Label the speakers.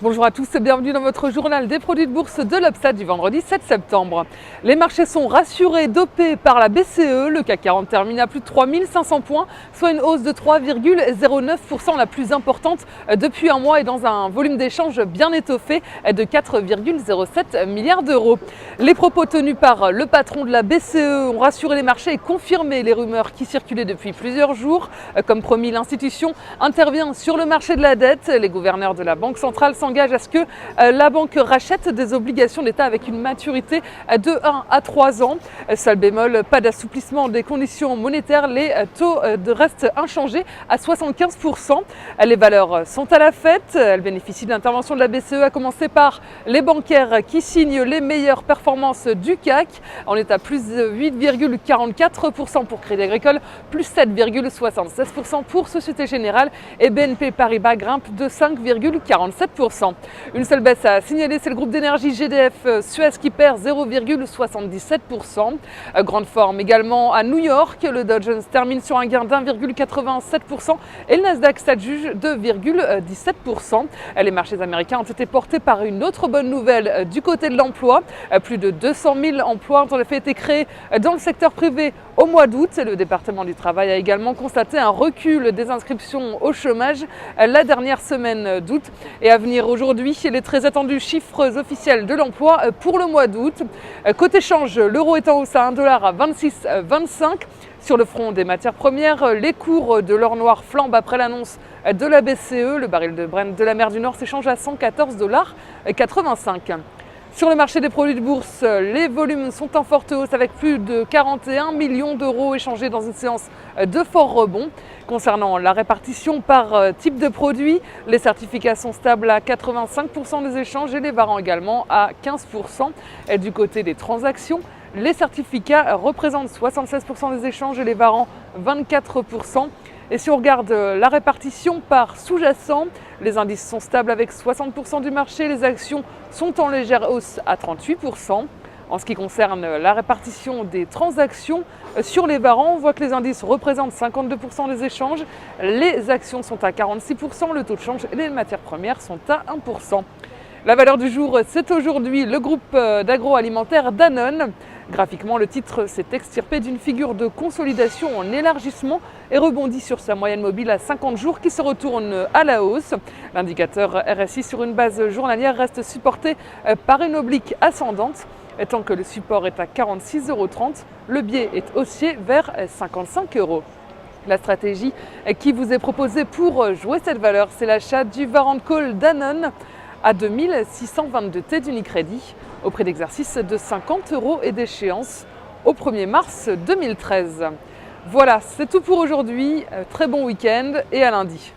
Speaker 1: Bonjour à tous et bienvenue dans votre journal des produits de bourse de l'Upstat du vendredi 7 septembre. Les marchés sont rassurés, dopés par la BCE. Le CAC 40 termine à plus de 3500 points, soit une hausse de 3,09%, la plus importante depuis un mois et dans un volume d'échange bien étoffé de 4,07 milliards d'euros. Les propos tenus par le patron de la BCE ont rassuré les marchés et confirmé les rumeurs qui circulaient depuis plusieurs jours. Comme promis, l'institution intervient sur le marché de la dette. Les gouverneurs de la Banque centrale s'engagent à ce que la banque rachète des obligations d'État avec une maturité de 1 à 3 ans. Seul bémol, pas d'assouplissement des conditions monétaires, les taux restent inchangés à 75%. Les valeurs sont à la fête, elles bénéficient de l'intervention de la BCE, à commencer par les bancaires qui signent les meilleures performances du CAC. On est à plus de 8,44% pour Crédit Agricole, plus 7,76% pour Société Générale et BNP Paribas grimpe de 5,47%. Une seule baisse à signaler, c'est le groupe d'énergie GDF Suez qui perd 0,77%. Grande forme également à New York, le Dow Jones termine sur un gain d'1,87% et le Nasdaq s'adjuge de 2,17%. Les marchés américains ont été portés par une autre bonne nouvelle du côté de l'emploi. Plus de 200 000 emplois ont en effet été créés dans le secteur privé au mois d'août. Le département du travail a également constaté un recul des inscriptions au chômage la dernière semaine d'août. Et à venir aujourd'hui, les très attendus chiffres officiels de l'emploi pour le mois d'août. Côté change, l'euro est en hausse à 1$ à 26,25. Sur le front des matières premières, les cours de l'or noir flambent après l'annonce de la BCE. Le baril de Brent de la mer du Nord s'échange à 114,85 $. Sur le marché des produits de bourse, les volumes sont en forte hausse avec plus de 41 millions d'euros échangés dans une séance de fort rebond. Concernant la répartition par type de produit, les certificats sont stables à 85% des échanges et les varants également à 15%. Et du côté des transactions, les certificats représentent 76% des échanges et les varants 24%. Et si on regarde la répartition par sous-jacent, les indices sont stables avec 60% du marché, les actions sont en légère hausse à 38%. En ce qui concerne la répartition des transactions, sur les varants, on voit que les indices représentent 52% des échanges, les actions sont à 46%, le taux de change et les matières premières sont à 1%. La valeur du jour, c'est aujourd'hui le groupe d'agroalimentaire Danone. Graphiquement, le titre s'est extirpé d'une figure de consolidation en élargissement et rebondit sur sa moyenne mobile à 50 jours qui se retourne à la hausse. L'indicateur RSI sur une base journalière reste supporté par une oblique ascendante. Et tant que le support est à 46,30 €, le biais est haussier vers 55 €. La stratégie qui vous est proposée pour jouer cette valeur, c'est l'achat du Warrant Call Danone à 2622 T d'Unicredit au prix d'exercice de 50 € et d'échéance au 1er mars 2013. Voilà, c'est tout pour aujourd'hui. Très bon week-end et à lundi.